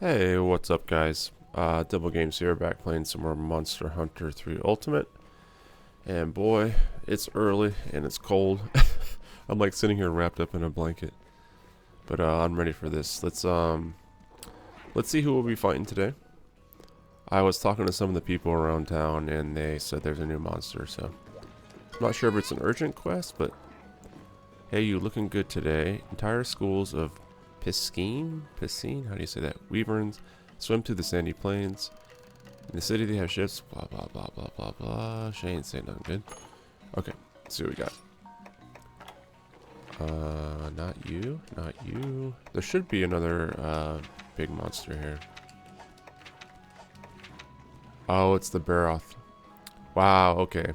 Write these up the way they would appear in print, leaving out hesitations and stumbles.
Hey, what's up guys? Double Games here, back playing some more Monster Hunter 3 Ultimate. And boy, it's early and it's cold. I'm like sitting here wrapped up in a blanket. But I'm ready for this. Let's see who we'll be fighting today. I was talking to some of the people around town and they said there's a new monster, so I'm not sure if it's an urgent quest, but hey, you looking good today. Entire schools of Piscine? How do you say that? Wyverns swim through the sandy plains. In the city they have ships, blah blah blah blah blah blah. She ain't saying nothing good. Okay, let's see what we got. Not you, not you. There should be another big monster here. Oh, it's the Barroth. Wow, okay.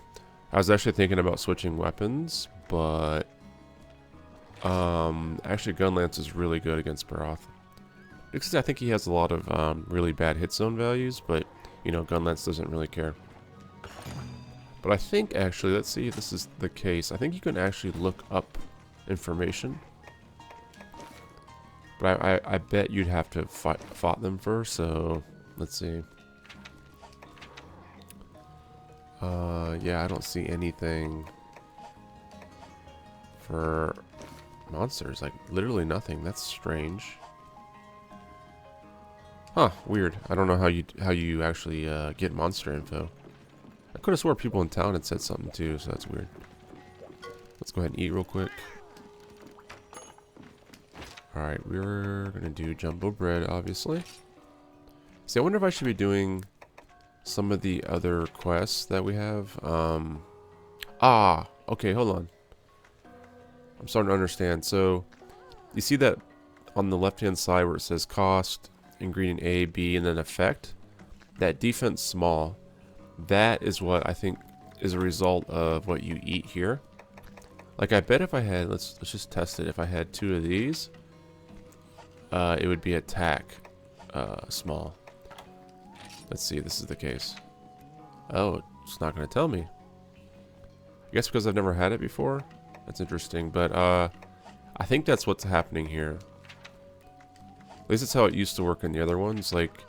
I was actually thinking about switching weapons, but actually Gunlance is really good against Barroth. Because I think he has a lot of really bad hit zone values, but you know, Gunlance doesn't really care. But I think actually, let's see if this is the case. I think you can actually look up information. But I bet you'd have to fought them first, so let's see. Yeah, I don't see anything for monsters, like literally nothing. That's strange. Huh, weird. I don't know how you actually get monster info. I could have swore people in town had said something too, so that's weird. Let's go ahead and eat real quick. Alright, we're gonna do jumbo bread, obviously. See, I wonder if I should be doing some of the other quests that we have. Okay, hold on. I'm starting to understand. So, you see that on the left-hand side where it says cost, ingredient A, B, and then effect? That defense small, that is what I think is a result of what you eat here. Like, I bet if I had, let's just test it. If I had 2 of these, it would be attack small. Let's see if this is the case. Oh, it's not going to tell me. I guess because I've never had it before. That's interesting, but I think that's what's happening here. At least it's how it used to work in the other ones. Like,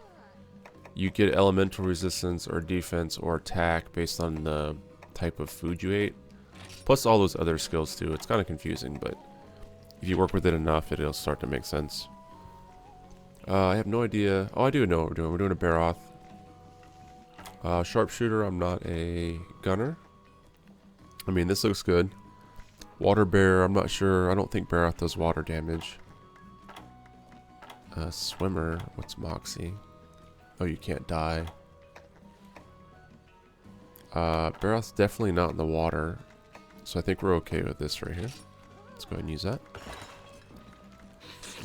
you get elemental resistance or defense or attack based on the type of food you ate. Plus all those other skills too. It's kind of confusing, but if you work with it enough, it'll start to make sense. I have no idea. Oh, I do know what we're doing. We're doing a Barroth. Sharpshooter, I'm not a gunner. I mean, this looks good. Water bear, I'm not sure. I don't think Barroth does water damage. Swimmer, what's Moxie? Oh, you can't die. Barroth's definitely not in the water. So I think we're okay with this right here. Let's go ahead and use that.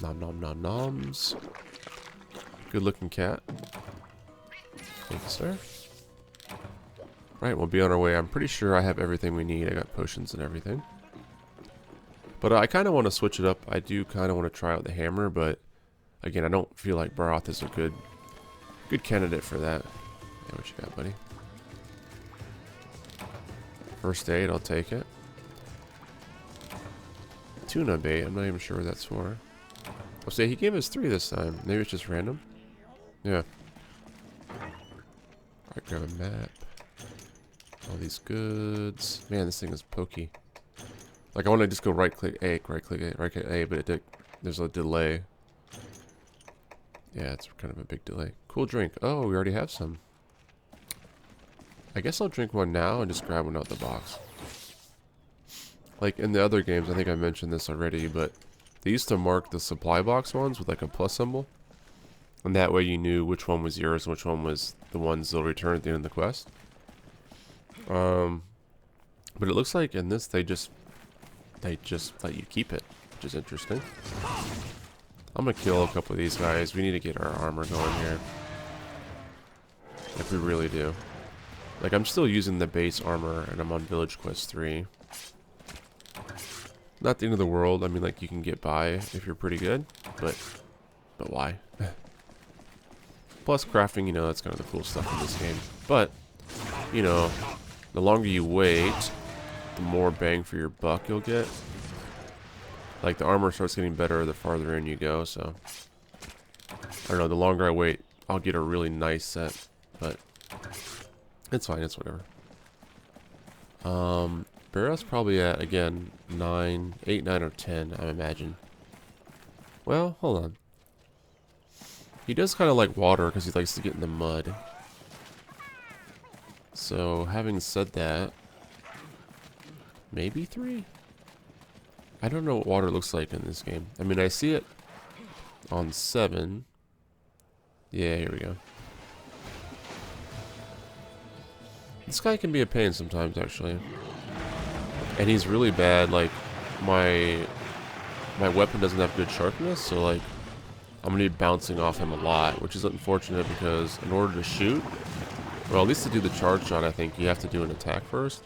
Nom nom nom noms. Good looking cat. Thank you, sir. Right, we'll be on our way. I'm pretty sure I have everything we need. I got potions and everything. But I kind of want to switch it up. I do kind of want to try out the hammer, but again, I don't feel like Barroth is a good candidate for that. Yeah, what you got, buddy? First aid, I'll take it. Tuna bait, I'm not even sure what that's for. Oh, say he gave us 3 this time. Maybe it's just random. Yeah. Alright, grab a map. All these goods. Man, this thing is pokey. Like, I want to just go right click A, right click A, but there's a delay. Yeah, it's kind of a big delay. Cool drink. Oh, we already have some. I guess I'll drink one now and just grab one out the box. Like in the other games, I think I mentioned this already, but they used to mark the supply box ones with like a plus symbol. And that way you knew which one was yours and which one was the ones they'll return at the end of the quest. But it looks like in this they just let you keep it, which is interesting. I'm gonna kill a couple of these guys. We need to get our armor going here. Like we really do. Like I'm still using the base armor and I'm on Village Quest 3. Not the end of the world. I mean, like you can get by if you're pretty good, but why? Plus crafting, you know, that's kind of the cool stuff in this game. But, you know, the longer you wait, the more bang for your buck you'll get. Like the armor starts getting better the farther in you go, so don't know, the longer I wait, I'll get a really nice set. But it's fine, it's whatever. Barroth's probably at, again, 9, 8, 9, or 10, I imagine. Well, hold on. He does kind of like water because he likes to get in the mud. So, having said that, maybe 3? I don't know what water looks like in this game. I mean, I see it on 7. Yeah, here we go. This guy can be a pain sometimes, actually. And he's really bad, like, my weapon doesn't have good sharpness, so, like, I'm going to be bouncing off him a lot, which is unfortunate because in order to shoot, well, at least to do the charge shot, I think you have to do an attack first.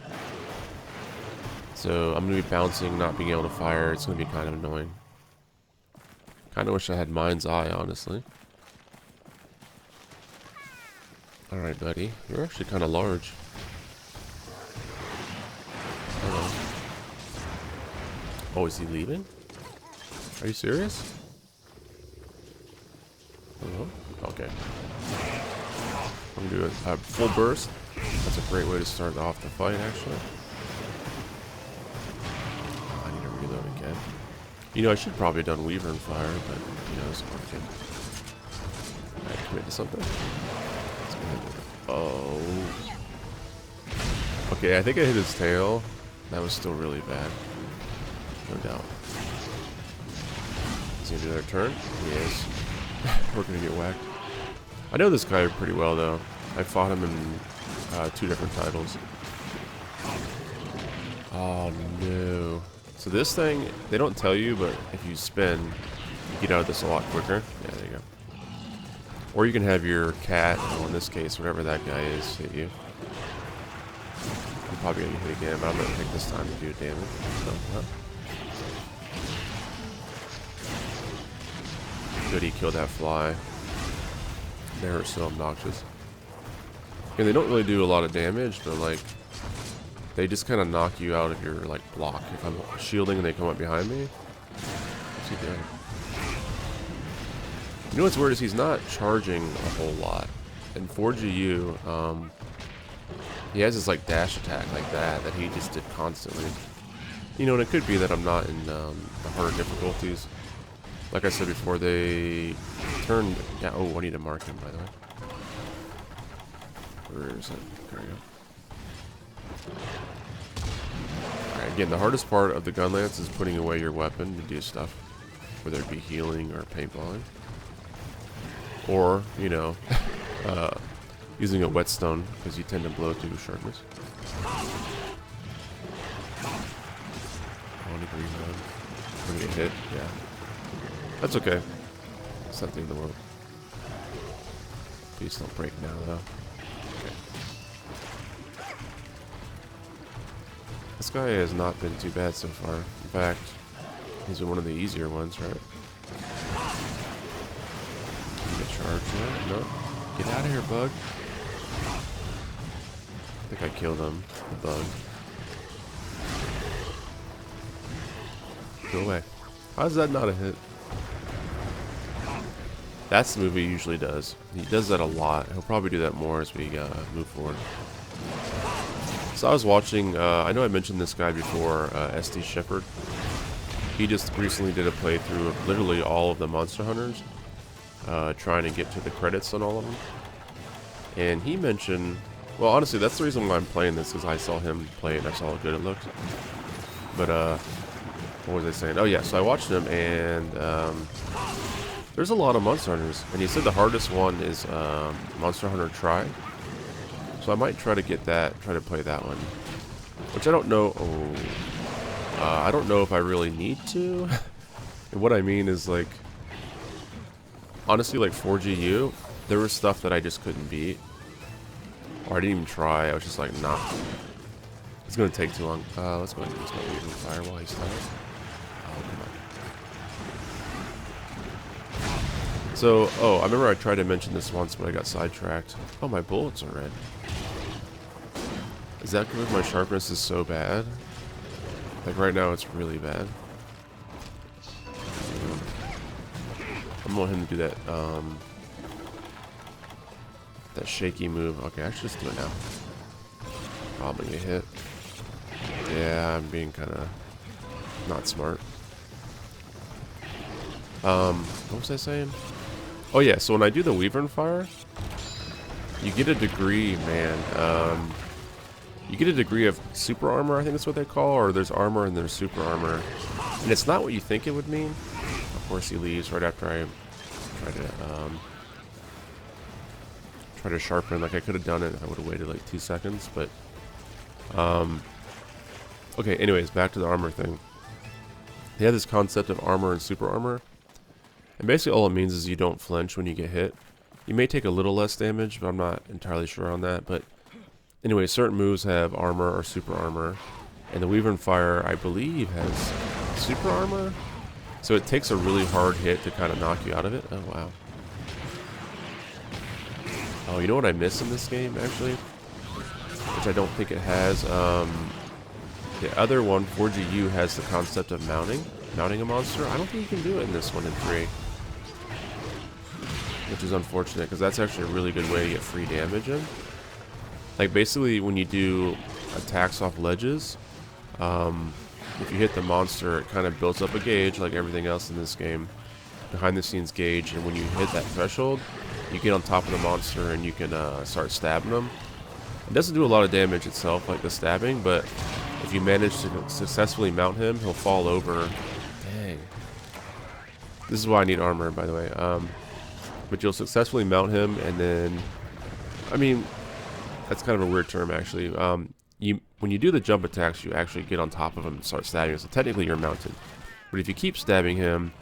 So I'm going to be bouncing, not being able to fire. It's going to be kind of annoying. Kind of wish I had Mind's Eye, honestly. Alright, buddy. You're actually kind of large. Hello. Oh, is he leaving? Are you serious? Hello? Okay. I'm going to do a full burst. That's a great way to start off the fight, actually. Oh, I need to reload again. You know, I should probably have done Weaver and Fire, but, you know, it's okay. I commit to something. Let's go ahead and do it. Oh. Okay, I think I hit his tail. That was still really bad. No doubt. Is he going to do another turn? He is. We're going to get whacked. I know this guy pretty well, though. I fought him in 2 different titles. Oh, no. So this thing, they don't tell you, but if you spin, you get out of this a lot quicker. Yeah, there you go. Or you can have your cat, or in this case, whatever that guy is, hit you. You're probably going to hit again, but I'm going to take this time to do damage. No, no. Good, he killed that fly. They hurt so obnoxious. And they don't really do a lot of damage, but like they just kind of knock you out of your like block. If I'm shielding and they come up behind me, what's he doing? You know what's weird is he's not charging a whole lot. In 4GU, he has this like dash attack like that he just did constantly. You know, and it could be that I'm not in the harder difficulties. Like I said before, they turned... Yeah, oh, I need to mark him, by the way. Where is it? There we go. Alright, again, the hardest part of the gun lance is putting away your weapon to do stuff. Whether it be healing or paintballing. Or, you know, using a whetstone, because you tend to blow through sharpness. I want to reload. I'm gonna get hit, yeah. That's okay. It's not the end of the world. Please don't break now, though. Okay. This guy has not been too bad so far. In fact, he's been one of the easier ones, right? Can you get charged yet? No? Get out of here, bug. I think I killed him. The bug. Go away. How's that not a hit? That's the move he usually does. He does that a lot. He'll probably do that more as we move forward. So I was watching, I know I mentioned this guy before, SD Shepherd. He just recently did a playthrough of literally all of the Monster Hunters, trying to get to the credits on all of them. And he mentioned, well, honestly, that's the reason why I'm playing this, because I saw him play it and I saw how good it looked. But, what was I saying? Oh yeah, so I watched him and, there's a lot of Monster Hunters, and he said the hardest one is Monster Hunter Tri. So I might try to get that, try to play that one. Which I don't know, I don't know if I really need to. And what I mean is like, honestly like 4GU, there was stuff that I just couldn't beat. Or I didn't even try, I was just like, nah. It's gonna take too long. Let's go ahead and use my Weaver Fire while he's tired. Oh, come on. So, oh, I remember I tried to mention this once, but I got sidetracked. Oh, my bullets are red. Is that because my sharpness is so bad? Like, right now, it's really bad. I'm gonna let him do that, That shaky move. Okay, I should just do it now. Oh, I'm gonna get hit. Yeah, I'm being kind of not smart. What was I saying? Oh yeah, so when I do the Wyvern Fire, you get a degree, man. You get a degree of super armor, I think that's what they call, or there's armor and there's super armor. And it's not what you think it would mean. Of course he leaves right after I try to sharpen. Like I could have done it if I would have waited like 2 seconds, but okay, anyways, back to the armor thing. They have this concept of armor and super armor. And basically all it means is you don't flinch when you get hit. You may take a little less damage, but I'm not entirely sure on that. But anyway, certain moves have armor or super armor. And the Wyvern Fire, I believe, has super armor. So it takes a really hard hit to kind of knock you out of it. Oh, wow. Oh, you know what I miss in this game, actually? Which I don't think it has. The other one, 4GU, has the concept of mounting a monster. I don't think you can do it in this one in 3. Which is unfortunate, because that's actually a really good way to get free damage in. Like, basically, when you do attacks off ledges, if you hit the monster, it kind of builds up a gauge, like everything else in this game. Behind the scenes gauge, and when you hit that threshold, you get on top of the monster and you can start stabbing them. It doesn't do a lot of damage itself, like the stabbing, but if you manage to successfully mount him, he'll fall over. Dang. This is why I need armor, by the way. But you'll successfully mount him, and then, I mean, that's kind of a weird term, actually. When you do the jump attacks, you actually get on top of him and start stabbing him, so technically you're mounted. But if you keep stabbing him,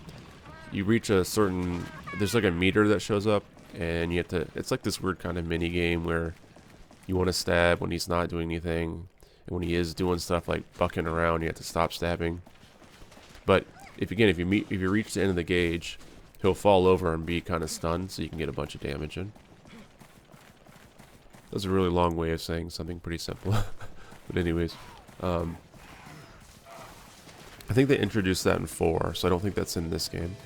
you reach a certain, there's like a meter that shows up, and you have to, it's like this weird kind of mini game where you want to stab when he's not doing anything, and when he is doing stuff like bucking around, you have to stop stabbing. But if you reach the end of the gauge, he'll fall over and be kind of stunned, so you can get a bunch of damage in. That's a really long way of saying something pretty simple. But anyways, I think they introduced that in 4, so I don't think that's in this game.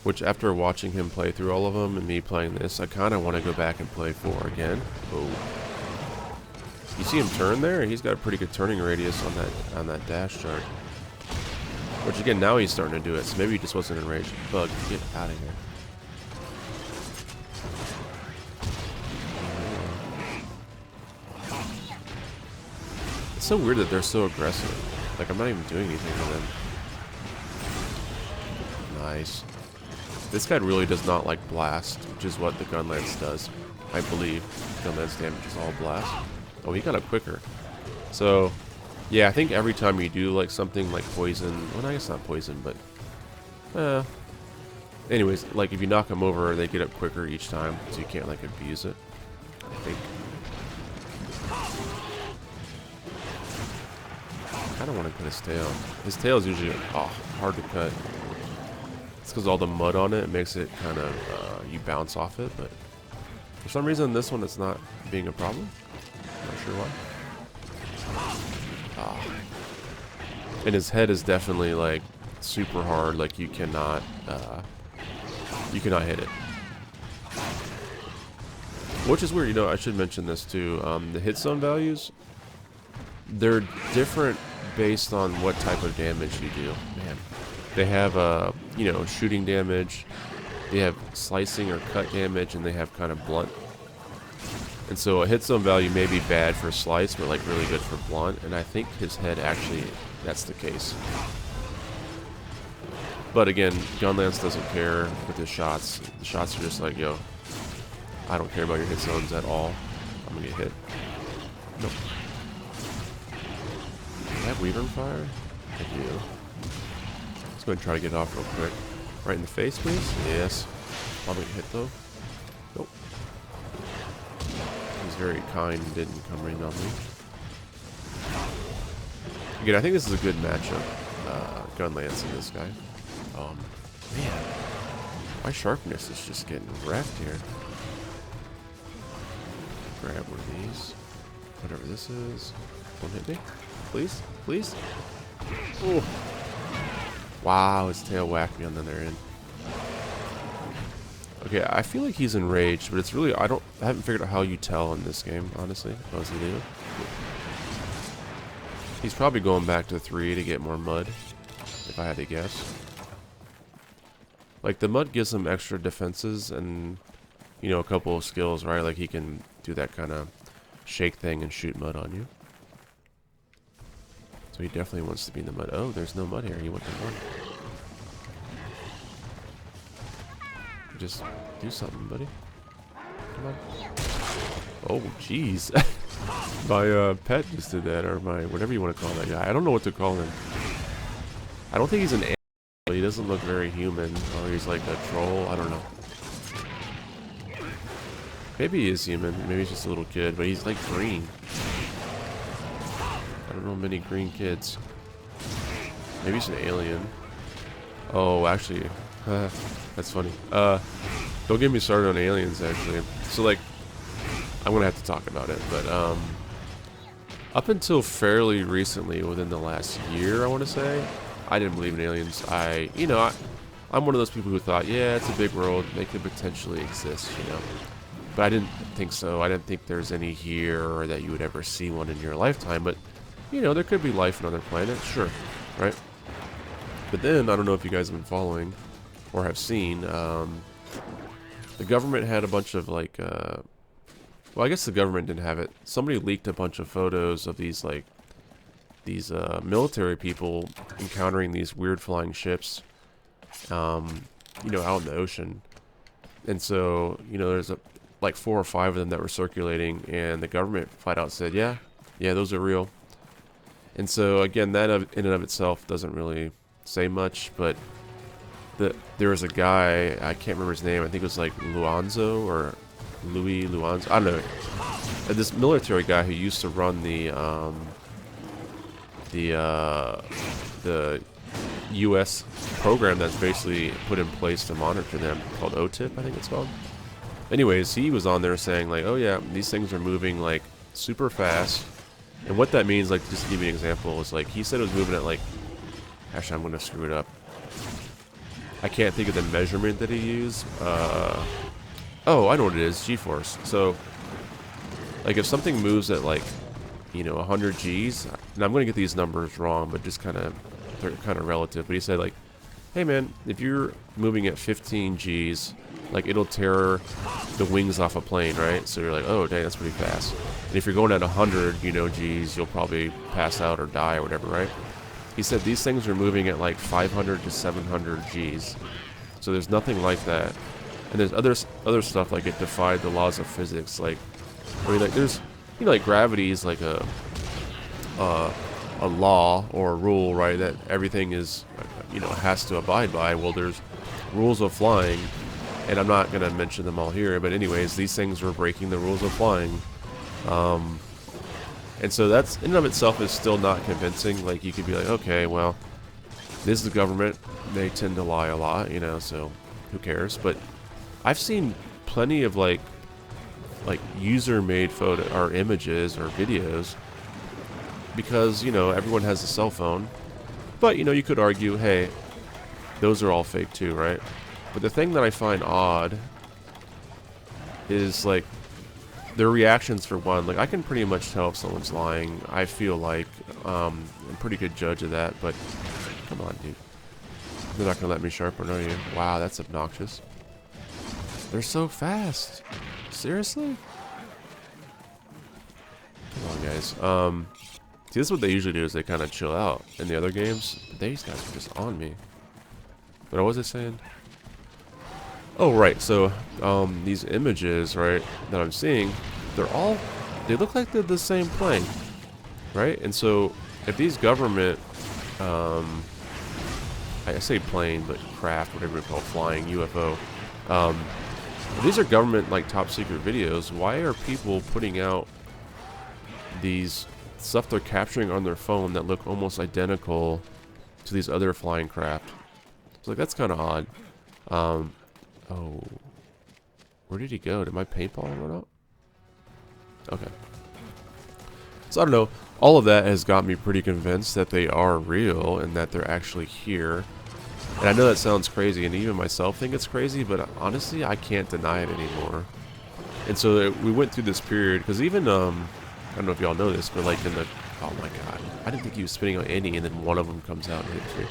Which, after watching him play through all of them and me playing this, I kind of want to go back and play 4 again. Oh, you see him turn there? He's got a pretty good turning radius on that dash chart. Which again, now he's starting to do it, so maybe he just wasn't in range. Bug, get out of here. It's so weird that they're so aggressive. Like, I'm not even doing anything to them. Nice. This guy really does not like blast, which is what the gun lance does. I believe gun lance damage is all blast. Oh, he got up quicker. So, yeah, I think every time you do like something like poison, well, I guess not poison, but anyways, like if you knock them over, they get up quicker each time, so you can't like abuse it, I think. I don't want to cut his tail. His tail is usually hard to cut. It's because all the mud on it makes it kind of you bounce off it, but for some reason this one it's not being a problem. Not sure why. And his head is definitely like super hard. Like you cannot hit it. Which is weird. You know, I should mention this too. The hit zone values, they're different based on what type of damage you do. Man, they have you know, shooting damage. They have slicing or cut damage, and they have kind of blunt. And so a hit zone value may be bad for slice, but like really good for blunt. And I think his head actually, that's the case. But again, Gunlance doesn't care with his shots. The shots are just like, yo, I don't care about your hit zones at all. I'm gonna get hit. Nope. Do I have Wyvern Fire? I do. Let's go ahead and try to get it off real quick. Right in the face, please. Yes. I'm gonna get hit though. Nope. He's very kind and didn't come right on me. Again, I think this is a good matchup. Gunlance and this guy. Man, my sharpness is just getting wrecked here. Grab one of these. Whatever this is. Don't hit me. Please? Please? Oh. Wow, his tail whacked me on the other end. Okay, I feel like he's enraged, but it's really I haven't figured out how you tell in this game, honestly. Oh, is he leaving? He's probably going back to 3 to get more mud, if I had to guess. Like, the mud gives him extra defenses and, you know, a couple of skills, right? Like, he can do that kind of shake thing and shoot mud on you. So he definitely wants to be in the mud. Oh, there's no mud here. He went to mud. Just do something, buddy. Come on. Oh, jeez. My pet just did that, or my whatever you want to call that guy. I don't know what to call him. I don't think he's an animal. He doesn't look very human, or he's like a troll. I don't know. Maybe he is human. Maybe he's just a little kid, but he's like green. I don't know many green kids. Maybe he's an alien. Oh, actually, that's funny. Don't get me started on aliens, actually. So, like, I'm gonna have to talk about it, but up until fairly recently, within the last year, I want to say, I didn't believe in aliens. I'm one of those people who thought, yeah, it's a big world, they could potentially exist, you know. But I didn't think so. I didn't think there's any here, or that you would ever see one in your lifetime. But, you know, there could be life on other planets, sure, right? But then, I don't know if you guys have been following or have seen, the government had a bunch of, like, well, I guess the government didn't have it. Somebody leaked a bunch of photos of these, like, these military people encountering these weird flying ships, you know, out in the ocean. And so, you know, there's like 4 or 5 of them that were circulating, and the government flat out said, yeah, those are real. And so, again, that in and of itself doesn't really say much, but there was a guy, I can't remember his name, I think it was like Luanzo, or Louis Luanzo, I don't know. This military guy who used to run the U.S. program that's basically put in place to monitor them, called OTIP, I think it's called. Anyways, he was on there saying, like, oh yeah, these things are moving, like, super fast. And what that means, like, just to give you an example, is, like, he said it was moving at, like, actually, I'm going to screw it up. I can't think of the measurement that he used. Oh, I know what it is, G-force. So, like, if something moves at, like, you know, 100 Gs, and I'm going to get these numbers wrong, but just kind of, they're kind of relative. But he said, like, hey man, if you're moving at 15 Gs, like, it'll tear the wings off a plane, right? So you're like, oh dang, that's pretty fast. And if you're going at 100, you know, Gs, you'll probably pass out or die or whatever, right? He said these things are moving at like 500 to 700 Gs. So there's nothing like that. And there's other stuff, like it defied the laws of physics. Like, I mean, like, there's, you know, like, gravity is like a law or a rule, right, that everything is, you know, has to abide by. Well, there's rules of flying, and I'm not going to mention them all here, but anyways, these things were breaking the rules of flying. And so that's, in and of itself, is still not convincing. Like, you could be like, okay, well, this is the government, they tend to lie a lot, you know, so who cares? But I've seen plenty of, like user-made photo or images or videos, because, you know, everyone has a cell phone. But, you know, you could argue, hey, those are all fake too, right? But the thing that I find odd is, like, their reactions, for one. Like, I can pretty much tell if someone's lying. I feel like I'm a pretty good judge of that, but come on, dude. They're not gonna let me sharpen, are you? Wow, that's obnoxious. They're so fast. Seriously? Come on, guys. See, this is what they usually do, is they kind of chill out in the other games. But these guys are just on me. But what was I saying? Oh, right. So, these images, right, that I'm seeing, they look like they're the same plane, right? And so, if these government, I say plane, but craft, whatever you call it, flying, UFO, if these are government, like, top secret videos, why are people putting out these stuff they're capturing on their phone that look almost identical to these other flying craft? So, like, that's kind of odd. Oh, where did he go? Did my paintball run out? Okay. So I don't know. All of that has got me pretty convinced that they are real and that they're actually here. And I know that sounds crazy, and even myself think it's crazy, but honestly, I can't deny it anymore. And so we went through this period, because even, I don't know if y'all know this, but like in the, oh my god, I didn't think he was spitting on any, and then one of them comes out and hits me.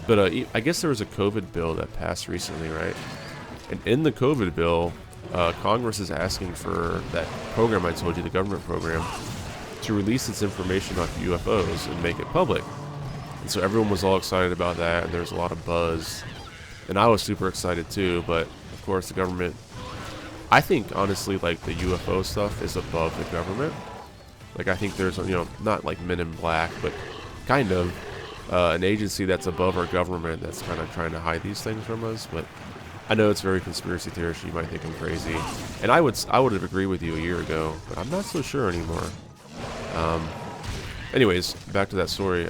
But I guess there was a COVID bill that passed recently, right? And in the COVID bill, Congress is asking for that program I told you, the government program, to release its information on UFOs and make it public. And so everyone was all excited about that, and there was a lot of buzz. And I was super excited too, but of course the government, I think honestly like the UFO stuff is above the government. Like I think there's, not like Men in Black, but kind of an agency that's above our government that's kind of trying to hide these things from us. But I know it's very conspiracy theorist, you might think I'm crazy. And I would have agreed with you a year ago, but I'm not so sure anymore. Anyways, back to that story.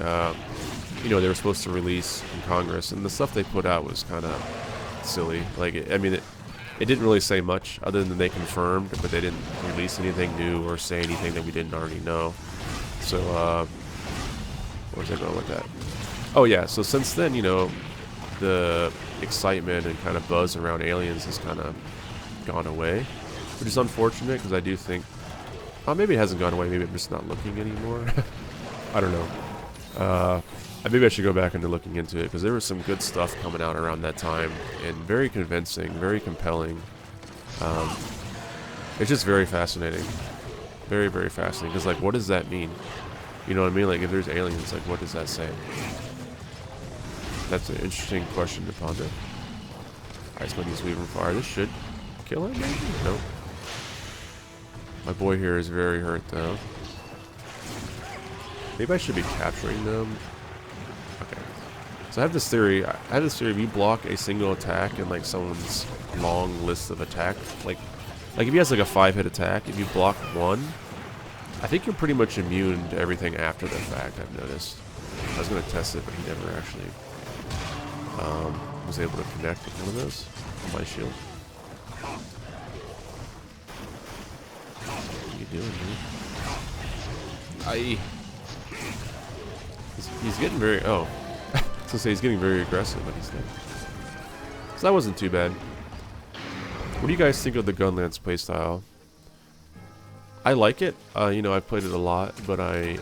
They were supposed to release in Congress, and the stuff they put out was kind of silly. Like, it didn't really say much other than they confirmed, but they didn't release anything new or say anything that we didn't already know. So, where was I going with that? Oh yeah, so since then, the excitement and kind of buzz around aliens has kind of gone away, which is unfortunate because I do think, maybe it hasn't gone away, maybe I'm just not looking anymore. I don't know. Maybe I should go back into looking into it, because there was some good stuff coming out around that time, and very convincing, very compelling. It's just very fascinating. Very, very fascinating, because, like, what does that mean? You know what I mean? Like, if there's aliens, like, what does that say? That's an interesting question to ponder. Ice Bunny's leaving fire. This should kill him, maybe? Nope. My boy here is very hurt, though. Maybe I should be capturing them. Okay. So I have this theory. If you block a single attack in like someone's long list of attack, like if he has like a 5-hit attack, if you block one, I think you're pretty much immune to everything after the fact. I've noticed. I was gonna test it, but he never actually was able to connect with one of those on my shield. What are you doing, dude? He's getting very, I was gonna say he's getting very aggressive, but he's not. So that wasn't too bad. What do you guys think of the Gunlance playstyle? I like it. I've played it a lot, but I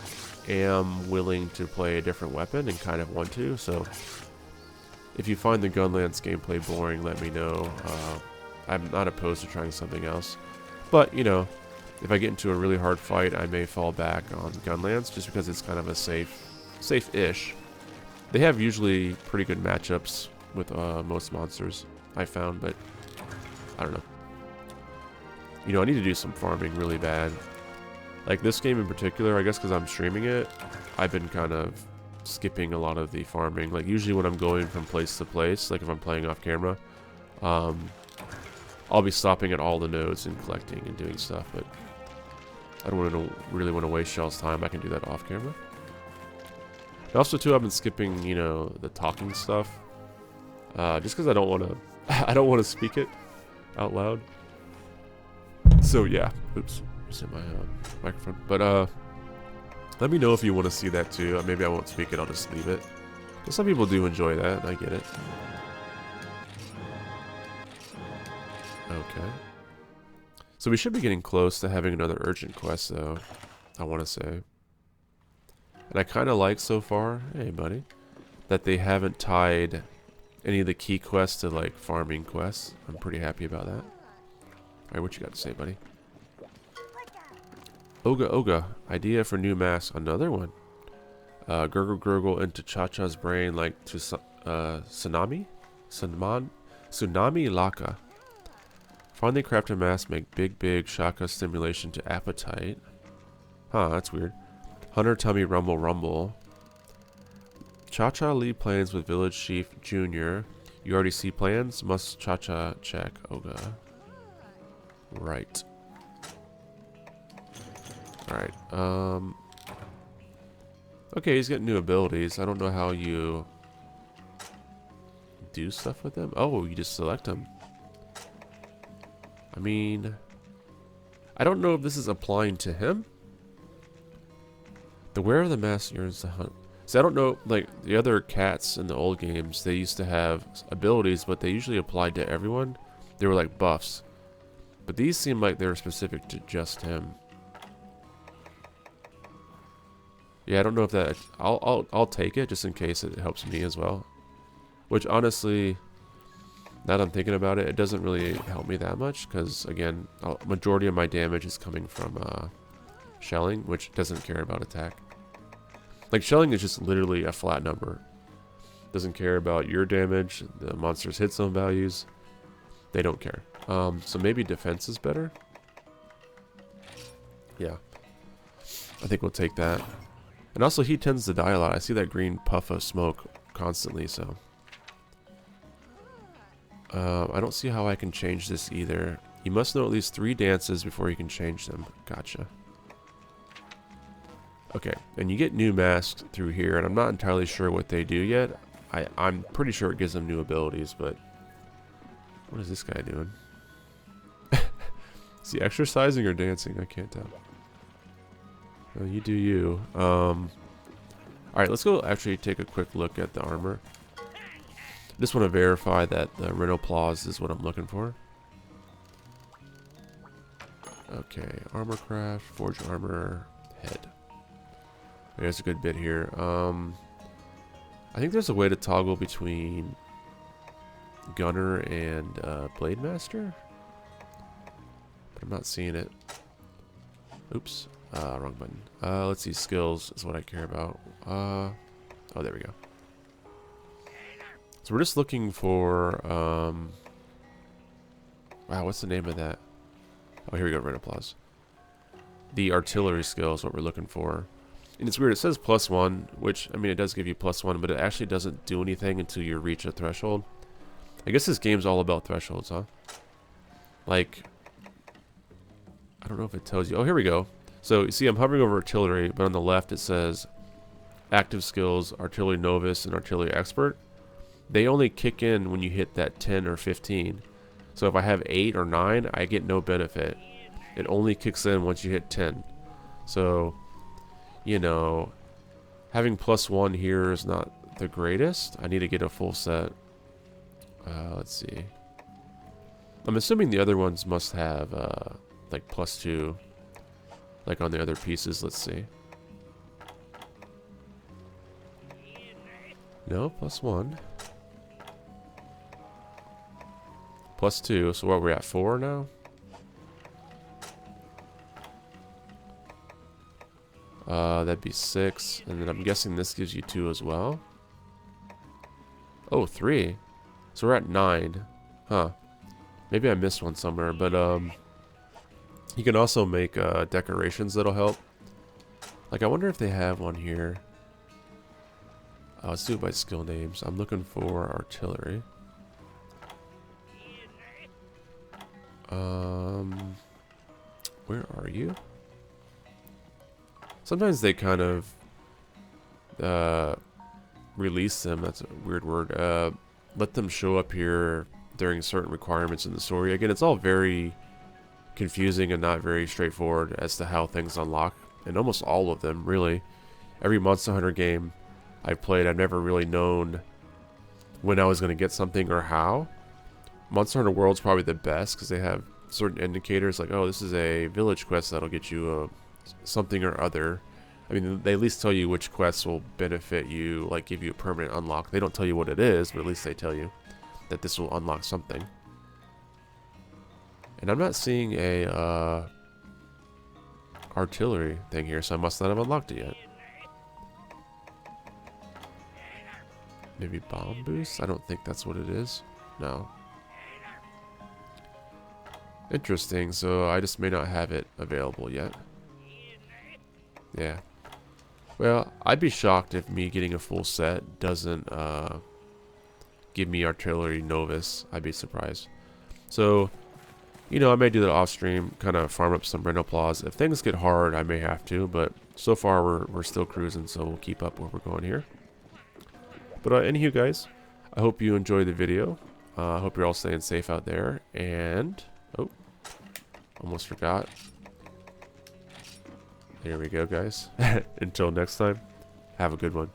am willing to play a different weapon and kind of want to, so if you find the Gunlance gameplay boring, let me know. I'm not opposed to trying something else. But, if I get into a really hard fight, I may fall back on Gunlance just because it's kind of a safe-ish. They have usually pretty good matchups with most monsters, I found, but I don't know. I need to do some farming really bad. Like this game in particular, I guess because I'm streaming it, I've been kind of skipping a lot of the farming. Like usually when I'm going from place to place, like if I'm playing off camera, I'll be stopping at all the nodes and collecting and doing stuff, but I don't really want to waste y'all's time. I can do that off camera. And also too, I've been skipping, the talking stuff, just because I don't want to speak it out loud. So yeah, oops, just hit my microphone. But let me know if you want to see that too. Maybe I won't speak it. I'll just leave it. But some people do enjoy that, and I get it. Okay. So we should be getting close to having another urgent quest, though, I want to say. And I kind of like so far, hey buddy, that they haven't tied any of the key quests to like farming quests. I'm pretty happy about that. Alright, what you got to say, buddy? Oga, idea for new mask. Another one. Gurgle into Cha-Cha's brain like to Tsunami Laka. Finally craft a mask, make big shaka stimulation to appetite. Huh, that's weird. Hunter tummy rumble. Cha-Cha lead plans with Village Chief Jr. You already see plans? Must Cha-Cha check. Oga. Right. Alright, okay, he's getting new abilities. I don't know how you do stuff with them. Oh, you just select them. I mean, I don't know if this is applying to him. The wearer of the mask yearns to hunt. So I don't know, like, the other cats in the old games, they used to have abilities, but they usually applied to everyone. They were like buffs. But these seem like they were specific to just him. Yeah, I don't know if that... I'll take it just in case it helps me as well. Which, honestly, now that I'm thinking about it, it doesn't really help me that much. Because, again, majority of my damage is coming from shelling, which doesn't care about attack. Like, shelling is just literally a flat number. Doesn't care about your damage, the monster's hit zone values. They don't care. So maybe defense is better? Yeah. I think we'll take that. And also, he tends to die a lot. I see that green puff of smoke constantly, so... I don't see how I can change this either. You must know at least 3 dances before you can change them. Gotcha. Okay, and you get new masks through here, and I'm not entirely sure what they do yet. I'm pretty sure it gives them new abilities, but... What is this guy doing? Is he exercising or dancing? I can't tell. Well, you do you. Alright, let's go actually take a quick look at the armor. I just want to verify that the Rhinoplause is what I'm looking for. Okay, armor craft, forge armor, head. There's a good bit here. I think there's a way to toggle between Gunner and Blade Master, but I'm not seeing it. Oops, wrong button. Let's see, skills is what I care about. Oh, there we go. So we're just looking for, wow, what's the name of that? Oh, here we go, Rhinoplause. The artillery skill is what we're looking for. And it's weird, it says +1, which, I mean, it does give you +1, but it actually doesn't do anything until you reach a threshold. I guess this game's all about thresholds, huh? Like, I don't know if it tells you. Oh, here we go. So, you see, I'm hovering over artillery, but on the left it says active skills, artillery novice, and artillery expert. They only kick in when you hit that 10 or 15. So if I have 8 or 9, I get no benefit. It only kicks in once you hit 10. So... you know, having +1 here is not the greatest. I need to get a full set. Let's see. I'm assuming the other ones must have, like, +2. Like on the other pieces. Let's see. No, +1. +2. So what, we're at 4 now? That'd be 6, and then I'm guessing this gives you 2 as well. Oh, 3. So we're at 9. Huh. Maybe I missed one somewhere, but you can also make decorations that'll help. Like, I wonder if they have one here. Let's do it by skill names. I'm looking for artillery. Where are you? Sometimes they kind of release them. That's a weird word. Let them show up here during certain requirements in the story. Again, it's all very confusing and not very straightforward as to how things unlock. And almost all of them, really. Every Monster Hunter game I've played, I've never really known when I was going to get something or how. Monster Hunter World's probably the best because they have certain indicators like, oh, this is a village quest that'll get you a something or other. I mean, they at least tell you which quests will benefit you, like give you a permanent unlock. They don't tell you what it is, but at least they tell you that this will unlock something. And I'm not seeing a artillery thing here, so I must not have unlocked it yet. Maybe bomb boost? I don't think that's what it is. No. Interesting, so I just may not have it available yet. Yeah. Well, I'd be shocked if me getting a full set doesn't give me artillery novice. I'd be surprised. So, you know, I may do that off stream, kind of farm up some Rhinoplause. If things get hard, I may have to, but so far we're still cruising, so we'll keep up where we're going here. But anywho, guys, I hope you enjoyed the video. I hope you're all staying safe out there, and oh, almost forgot. There we go, guys. Until next time, have a good one.